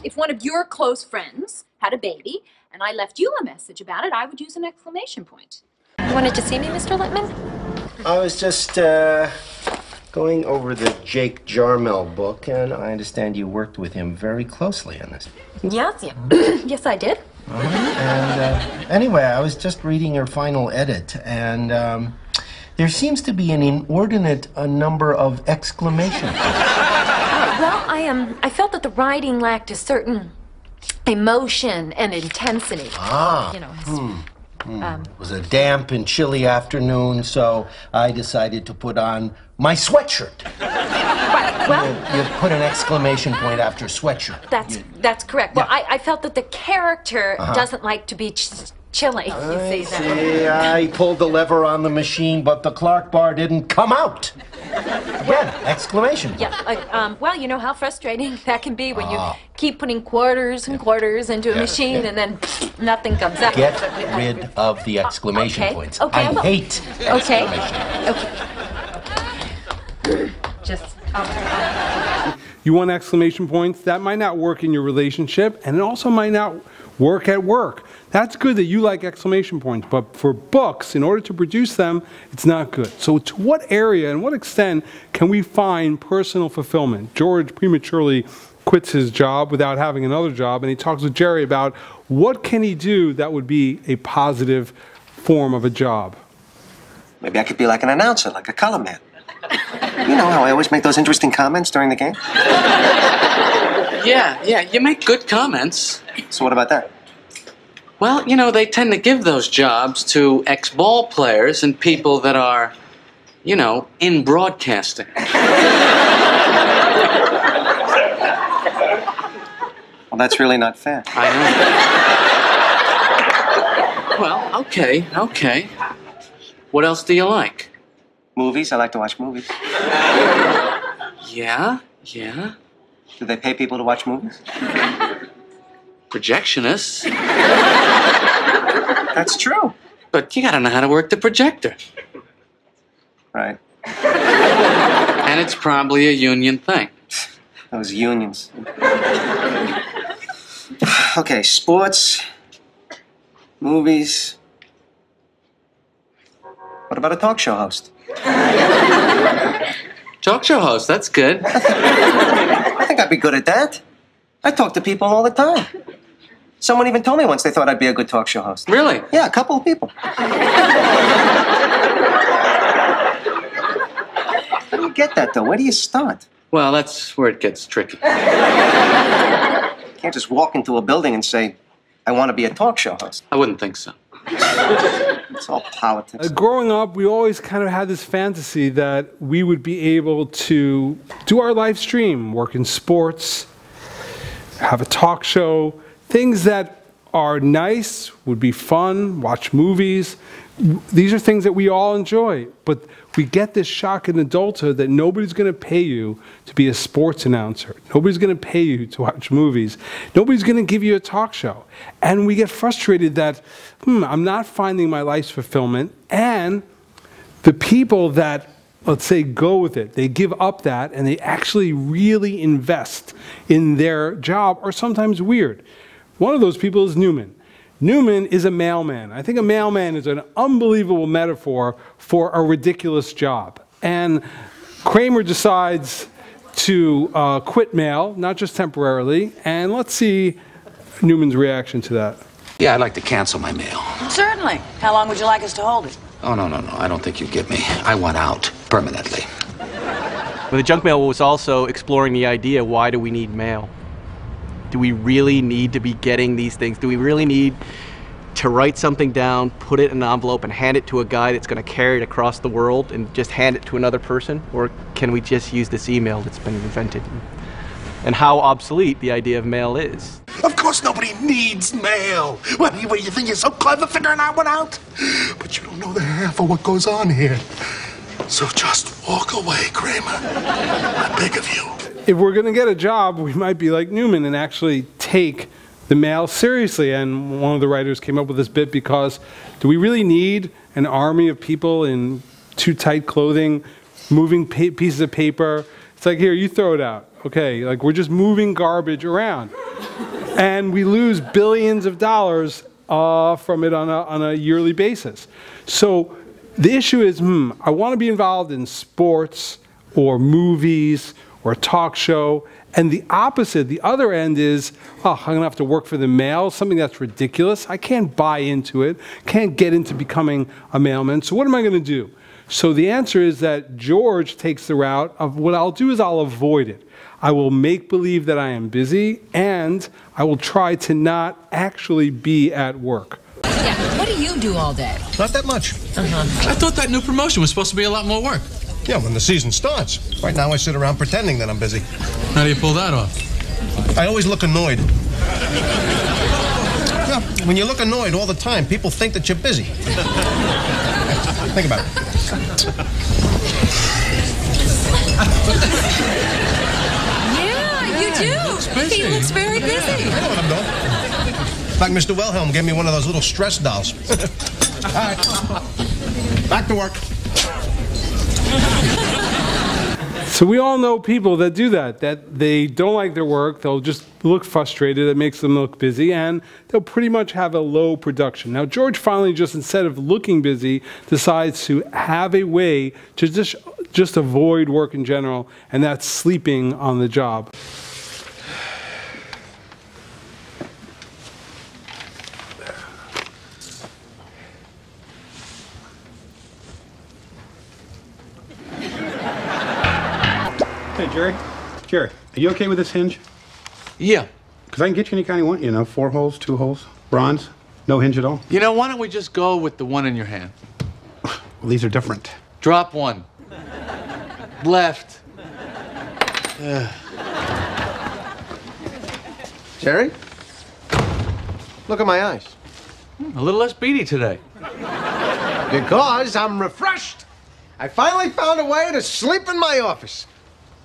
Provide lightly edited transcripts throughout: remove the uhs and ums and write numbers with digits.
if one of your close friends had a baby and I left you a message about it, I would use an exclamation point. You wanted to see me, Mr. Lippman? I was just going over the Jake Jarmel book, and I understand you worked with him very closely on this. Yes, yes, I did. And anyway, I was just reading your final edit, and there seems to be an inordinate number of exclamations. Well, I felt that the writing lacked a certain emotion and intensity. Ah. You know. It was a damp and chilly afternoon, so I decided to put on my sweatshirt. Right, well... You put an exclamation point after sweatshirt. That's correct. Well, yeah. I felt that the character doesn't like to be chilly, you see. I pulled the lever on the machine, but the Clark bar didn't come out. Again, exclamation point. Yeah, well, you know how frustrating that can be when you keep putting quarters and quarters into a machine and then nothing comes out. Get rid of the exclamation points. Okay, I hate exclamation Okay. Just... You want exclamation points? That might not work in your relationship, and it also might not work at work. That's good that you like exclamation points, but for books, in order to produce them, it's not good. So to what area and what extent can we find personal fulfillment? George prematurely quits his job without having another job, and he talks with Jerry about what can he do that would be a positive form of a job. Maybe I could be like an announcer, like a color man. You know how I always make those interesting comments during the game? Yeah, you make good comments. So what about that? Well, you know, they tend to give those jobs to ex-ball players and people that are, you know, in broadcasting. Well, that's really not fair. I know. Well, okay. What else do you like? Movies. I like to watch movies. Yeah. Do they pay people to watch movies? Projectionists. That's true. But you gotta know how to work the projector. Right. And it's probably a union thing. Those unions. Okay, sports, movies. What about a talk show host? Talk show host, that's good. I think I'd be good at that. I talk to people all the time. Someone even told me once they thought I'd be a good talk show host. Really? Yeah, a couple of people. How do you get that, though? Where do you start? Well, that's where it gets tricky. You can't just walk into a building and say, I want to be a talk show host. I wouldn't think so. It's all politics. Growing up, we always kind of had this fantasy that we would be able to do our live stream, work in sports, have a talk show, things that are nice, would be fun, watch movies. These are things that we all enjoy, but we get this shock in adulthood that nobody's going to pay you to be a sports announcer. Nobody's going to pay you to watch movies. Nobody's going to give you a talk show. And we get frustrated that, I'm not finding my life's fulfillment, and the people that, let's say, go with it, they give up that, and they actually really invest in their job, are sometimes weird. One of those people is Newman. Newman is a mailman. I think a mailman is an unbelievable metaphor for a ridiculous job. And Kramer decides to quit mail, not just temporarily, and let's see Newman's reaction to that. Yeah, I'd like to cancel my mail. Certainly. How long would you like us to hold it? Oh, no, I don't think you get me. I want out permanently. But the junk mail was also exploring the idea, why do we need mail? Do we really need to be getting these things? Do we really need to write something down, put it in an envelope, and hand it to a guy that's going to carry it across the world and just hand it to another person? Or can we just use this email that's been invented? And how obsolete the idea of mail is. Of course nobody needs mail. What do you think you're so clever figuring that one out? But you don't know the half of what goes on here. So just walk away, Kramer. I beg of you. If we're going to get a job, we might be like Newman and actually take the mail seriously. And one of the writers came up with this bit because do we really need an army of people in too tight clothing, moving pieces of paper It's like, here, you throw it out. Okay, like we're just moving garbage around. And we lose billions of dollars from it on a yearly basis. So the issue is, I want to be involved in sports or movies or a talk show. And the opposite, the other end is, I'm going to have to work for the mail, something that's ridiculous. I can't buy into it, can't get into becoming a mailman. So what am I going to do? So the answer is that George takes the route of what I'll do is I'll avoid it. I will make believe that I am busy, and I will try to not actually be at work. Yeah, what do you do all day? Not that much. I thought that new promotion was supposed to be a lot more work. Yeah, when the season starts. Right now I sit around pretending that I'm busy. How do you pull that off? I always look annoyed. Yeah, when you look annoyed all the time, people think that you're busy. Think about it. Yeah, you do. He looks very busy. I know what I'm doing. In fact, Mr. Wilhelm gave me one of those little stress dolls. All right, back to work. So we all know people that do that they don't like their work, they'll just look frustrated, it makes them look busy, and they'll pretty much have a low production. Now George finally just, instead of looking busy, decides to have a way to just avoid work in general, and that's sleeping on the job. Hey, Jerry. Jerry, are you okay with this hinge? Yeah. Because I can get you any kind you want, 4 holes, 2 holes, bronze, no hinge at all. Why don't we just go with the one in your hand? Well, these are different. Drop one. Left. Jerry? Look at my eyes. A little less beady today. Because I'm refreshed. I finally found a way to sleep in my office.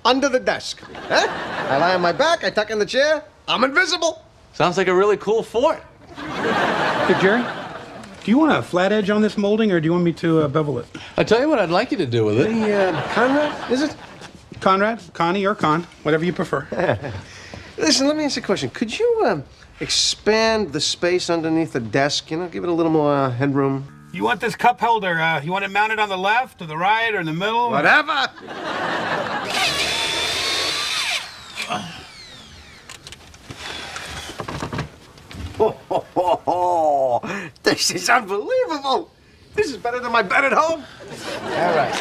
Under the desk. Huh? I lie on my back, I tuck in the chair, I'm invisible. Sounds like a really cool fort. Hey, Jerry, do you want a flat edge on this molding, or do you want me to bevel it? I'll tell you what I'd like you to do with it. Conrad, is it? Conrad, Connie, or Con, whatever you prefer. Listen, let me ask you a question. Could you expand the space underneath the desk, give it a little more headroom? You want this cup holder, you want it mounted on the left, or the right, or in the middle? Whatever! This is unbelievable! This is better than my bed at home. All right.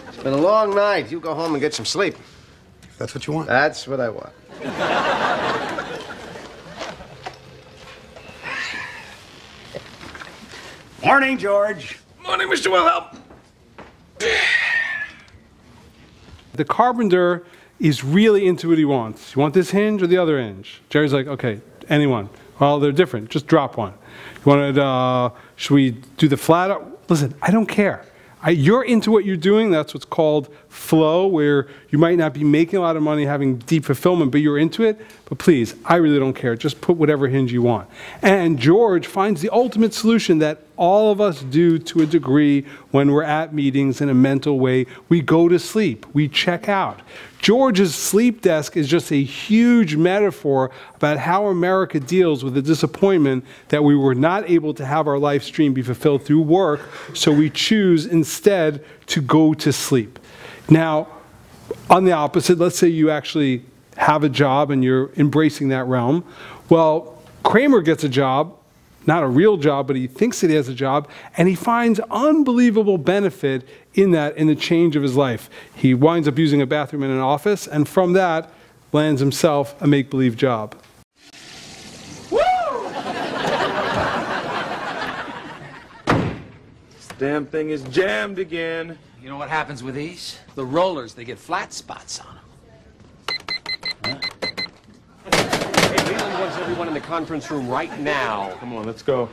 It's been a long night. You go home and get some sleep. That's what you want? That's what I want. Morning, George. Morning, Mr. Wilhelm. The carpenter is really into what he wants. You want this hinge or the other hinge? Jerry's like, okay, anyone. Well, they're different. Just drop one. You want it, should we do the flat? Listen, I don't care. You're into what you're doing. That's what's called flow, where you might not be making a lot of money, having deep fulfillment, but you're into it. But please, I really don't care. Just put whatever hinge you want. And George finds the ultimate solution that all of us do to a degree when we're at meetings in a mental way. We go to sleep. We check out. George's sleep desk is just a huge metaphor about how America deals with the disappointment that we were not able to have our life stream be fulfilled through work, so we choose instead to go to sleep. Now, on the opposite, let's say you actually have a job and you're embracing that realm. Well, Kramer gets a job, not a real job, but he thinks that he has a job, and he finds unbelievable benefit in that, in the change of his life. He winds up using a bathroom in an office, and from that lands himself a make-believe job. This damn thing is jammed again. You know what happens with these? The rollers, they get flat spots on them. Hey, Leland wants everyone in the conference room right now. Come on, let's go.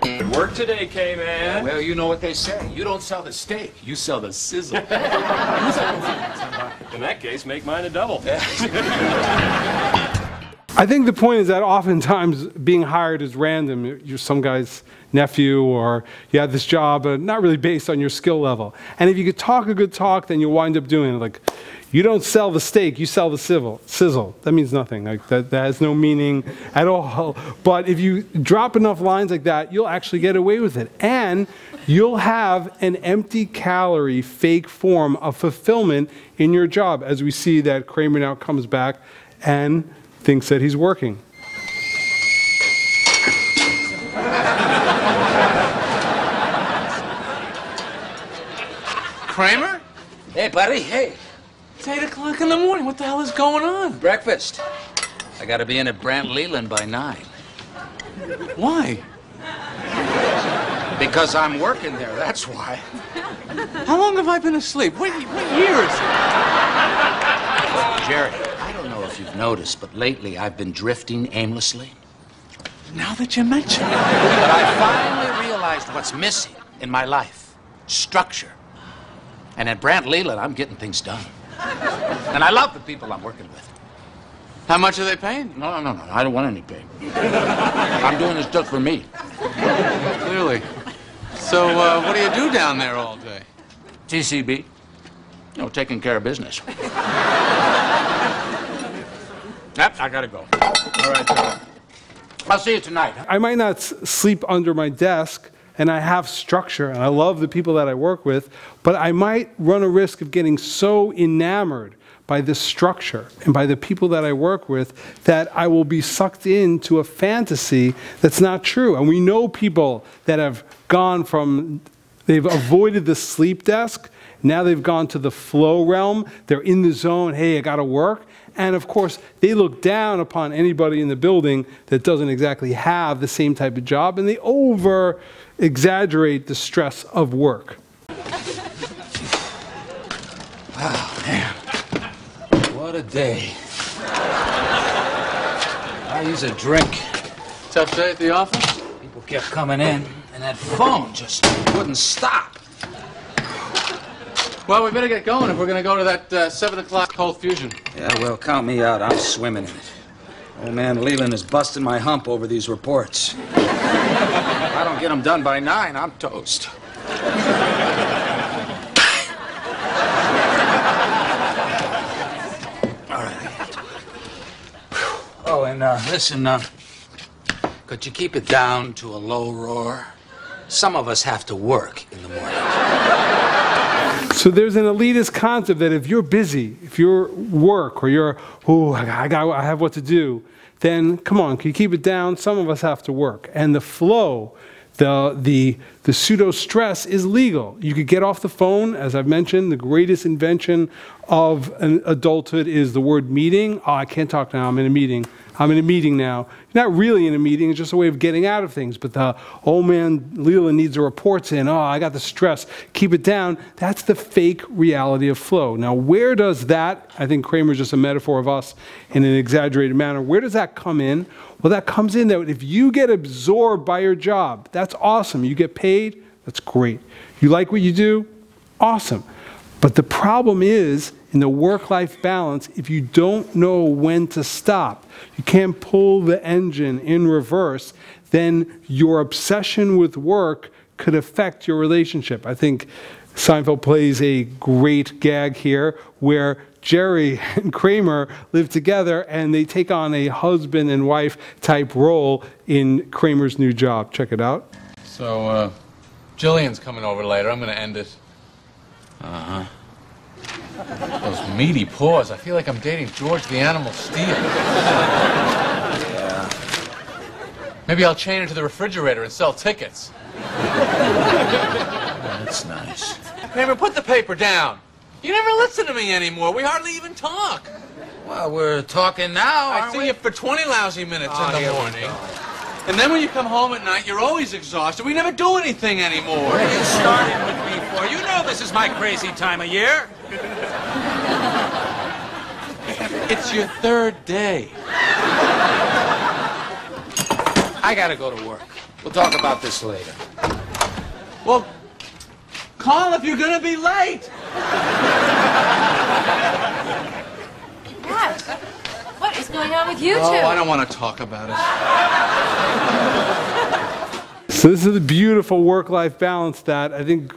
Good work today, K-Man. Well, you know what they say. You don't sell the steak, you sell the sizzle. In that case, make mine a double. I think the point is that oftentimes being hired is random. You're some guy's nephew, or you have this job, not really based on your skill level. And if you could talk a good talk, then you'll wind up doing it. Like, you don't sell the steak, you sell the sizzle. That means nothing. Like that has no meaning at all. But if you drop enough lines like that, you'll actually get away with it. And you'll have an empty calorie fake form of fulfillment in your job, as we see that Kramer now comes back and thinks that he's working. Kramer? Hey, buddy, hey. It's 8 o'clock in the morning. What the hell is going on? Breakfast. I gotta be in at Brant Leland by 9. Why? Because I'm working there, that's why. How long have I been asleep? What year is it? Jerry, I don't know if you've noticed, but lately I've been drifting aimlessly. Now that you mention it. But I finally realized what's missing in my life. Structure. And at Brant Leland, I'm getting things done. And I love the people I'm working with. How much are they paying? No. I don't want any pay. I'm doing this just for me. Clearly. So, what do you do down there all day? TCB. You know, taking care of business. Yep, I gotta go. All right, I'll see you tonight. I might not sleep under my desk, and I have structure, and I love the people that I work with, but I might run a risk of getting so enamored by this structure and by the people that I work with that I will be sucked into a fantasy that's not true. And we know people that have gone from, they've avoided the sleep desk, now they've gone to the flow realm, they're in the zone, hey, I gotta work. And of course, they look down upon anybody in the building that doesn't exactly have the same type of job, and they over-exaggerate the stress of work. Wow, man. What a day. I use a drink. Tough day at the office? People kept coming in, and that phone just wouldn't stop. Well, we better get going if we're going to go to that 7 o'clock cold fusion. Yeah, well, count me out. I'm swimming in it. Old man Leland is busting my hump over these reports. If I don't get them done by 9, I'm toast. All right. Oh, and listen, could you keep it down to a low roar? Some of us have to work in the morning. So there's an elitist concept that if you're busy, if you're work, or you're, I have what to do, then come on, can you keep it down? Some of us have to work. And the flow, the pseudo-stress is legal. You could get off the phone, as I've mentioned, the greatest invention of adulthood is the word meeting. Oh, I can't talk now, I'm in a meeting. I'm in a meeting now. You're not really in a meeting, it's just a way of getting out of things. But the old man Leland needs the reports in. Oh, I got the stress. Keep it down. That's the fake reality of flow. Now, where does that, I think Kramer's just a metaphor of us in an exaggerated manner, where does that come in? Well, that comes in that if you get absorbed by your job, that's awesome. You get paid, that's great. You like what you do, awesome. But the problem is, in the work-life balance, if you don't know when to stop, you can't pull the engine in reverse, then your obsession with work could affect your relationship. I think Seinfeld plays a great gag here where Jerry and Kramer live together and they take on a husband and wife type role in Kramer's new job. Check it out. So, Jillian's coming over later. I'm going to end it. Uh-huh. Those meaty paws. I feel like I'm dating George the Animal Steel. Yeah. Maybe I'll chain her to the refrigerator and sell tickets. That's nice. Kramer, put the paper down. You never listen to me anymore. We hardly even talk. Well, we're talking now, I see you for 20 lousy minutes in the morning. And then when you come home at night, you're always exhausted. We never do anything anymore. What are you starting with me for? You know this is my crazy time of year. It's your third day. I gotta go to work. We'll talk about this later. Well, call if you're gonna be late. Dad, what What's going on with you two? Oh, I don't want to talk about it. So this is the beautiful work-life balance that I think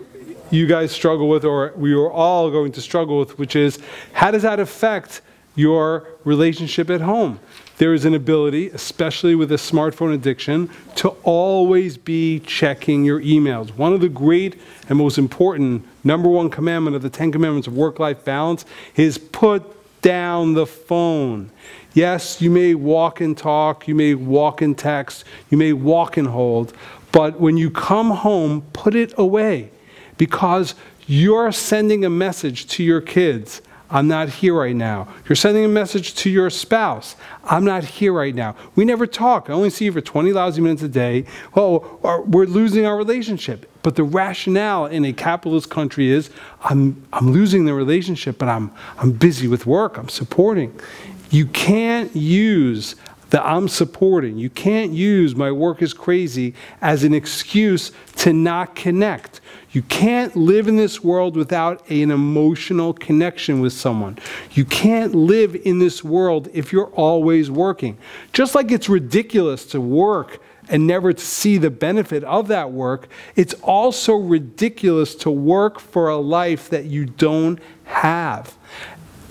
you guys struggle with, or we are all going to struggle with, which is, how does that affect your relationship at home? There is an ability, especially with a smartphone addiction, to always be checking your emails. One of the great and most important #1 commandment of the 10 Commandments of work-life balance is put down the phone. Yes, you may walk and talk, you may walk and text, you may walk and hold, but when you come home, put it away, because you're sending a message to your kids. I'm not here right now. You're sending a message to your spouse. I'm not here right now. We never talk. I only see you for 20 lousy minutes a day. Oh, we're losing our relationship. But the rationale in a capitalist country is, I'm losing the relationship, but I'm busy with work. I'm supporting. You can't use the I'm supporting. You can't use my work is crazy as an excuse to not connect. You can't live in this world without an emotional connection with someone. You can't live in this world if you're always working. Just like it's ridiculous to work and never to see the benefit of that work, it's also ridiculous to work for a life that you don't have.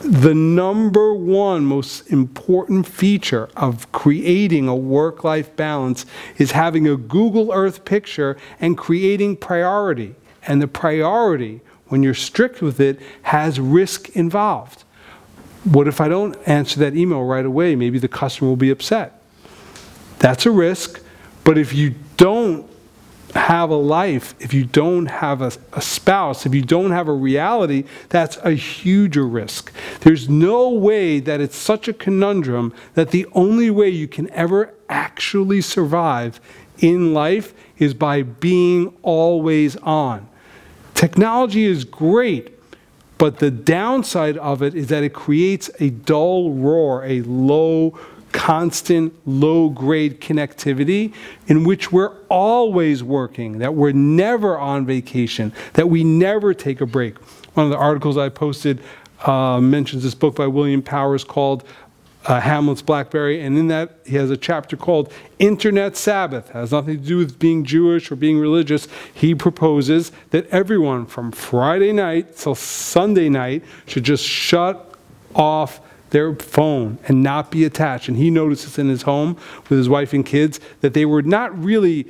The #1 most important feature of creating a work-life balance is having a Google Earth picture and creating priority. And the priority, when you're strict with it, has risk involved. What if I don't answer that email right away? Maybe the customer will be upset. That's a risk. But if you don't have a life, if you don't have a spouse, if you don't have a reality, that's a huger risk. There's no way that it's such a conundrum that the only way you can ever actually survive in life is by being always on. Technology is great, but the downside of it is that it creates a dull roar, a low, constant, low-grade connectivity in which we're always working, that we're never on vacation, that we never take a break. One of the articles I posted mentions this book by William Powers called Hamlet's Blackberry, and in that he has a chapter called Internet Sabbath. It has nothing to do with being Jewish or being religious. He proposes that everyone from Friday night till Sunday night should just shut off their phone and not be attached. And he notices in his home with his wife and kids that they were not really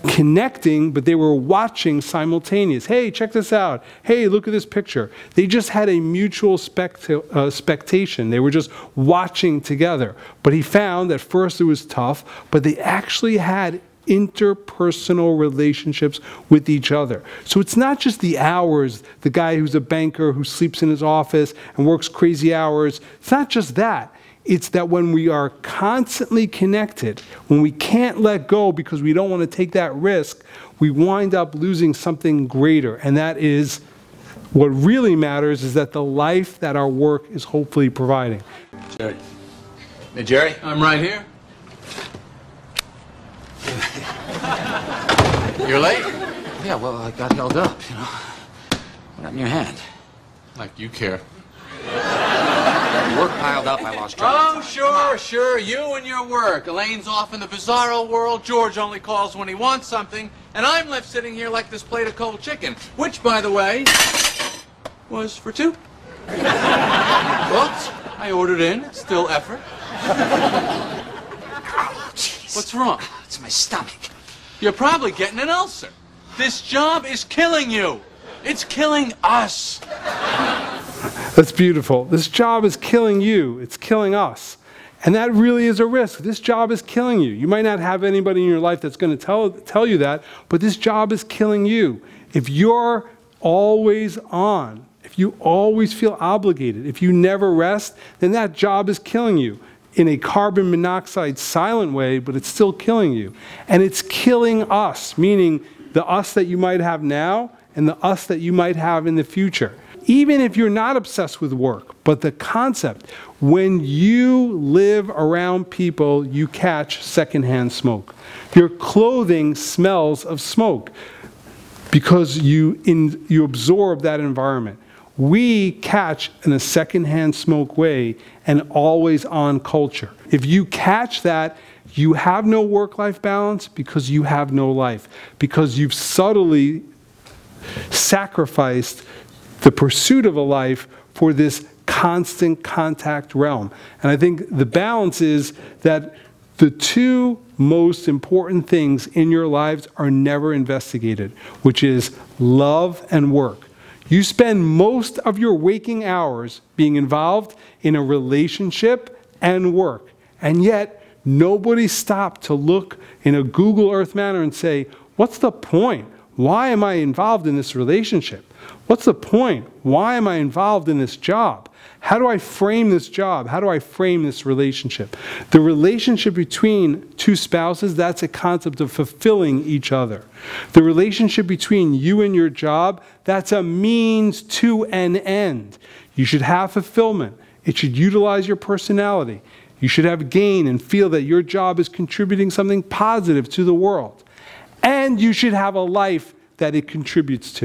connecting, but they were watching simultaneous. Hey, check this out. Hey, look at this picture. They just had a mutual spectation. They were just watching together. But he found at first it was tough, but they actually had interpersonal relationships with each other. So it's not just the hours, the guy who's a banker who sleeps in his office and works crazy hours. It's not just that. It's that when we are constantly connected, when we can't let go because we don't want to take that risk, we wind up losing something greater. And that is, what really matters is that the life that our work is hopefully providing. Jerry. Hey, Jerry, I'm right here. You're late? Yeah, well, I got held up, you know. What happened to your hand? Like you care. Work piled up, I lost track. Oh, sure, you and your work. Elaine's off in the bizarro world, George only calls when he wants something, and I'm left sitting here like this plate of cold chicken, which, by the way, was for two. But I ordered in, still effort. Oh, jeez. What's wrong? It's my stomach. You're probably getting an ulcer. This job is killing you. It's killing us. That's beautiful. This job is killing you. It's killing us. And that really is a risk. This job is killing you. You might not have anybody in your life that's going to tell you that, but this job is killing you. If you're always on, if you always feel obligated, if you never rest, then that job is killing you in a carbon monoxide silent way, but it's still killing you. And it's killing us, meaning the us that you might have now and the us that you might have in the future. Even if you're not obsessed with work, but the concept, when you live around people, you catch secondhand smoke. Your clothing smells of smoke because you absorb that environment. we catch in a secondhand smoke way an always-on culture. If you catch that, you have no work-life balance because you have no life, because you've subtly sacrificed the pursuit of a life for this constant contact realm. And I think the balance is that the two most important things in your lives are never investigated, which is love and work. You spend most of your waking hours being involved in a relationship and work, and yet nobody stopped to look in a Google Earth manner and say, what's the point? Why am I involved in this relationship? What's the point? Why am I involved in this job? How do I frame this job? How do I frame this relationship? The relationship between two spouses, that's a concept of fulfilling each other. The relationship between you and your job, that's a means to an end. You should have fulfillment. It should utilize your personality. You should have gain and feel that your job is contributing something positive to the world. And you should have a life that it contributes to.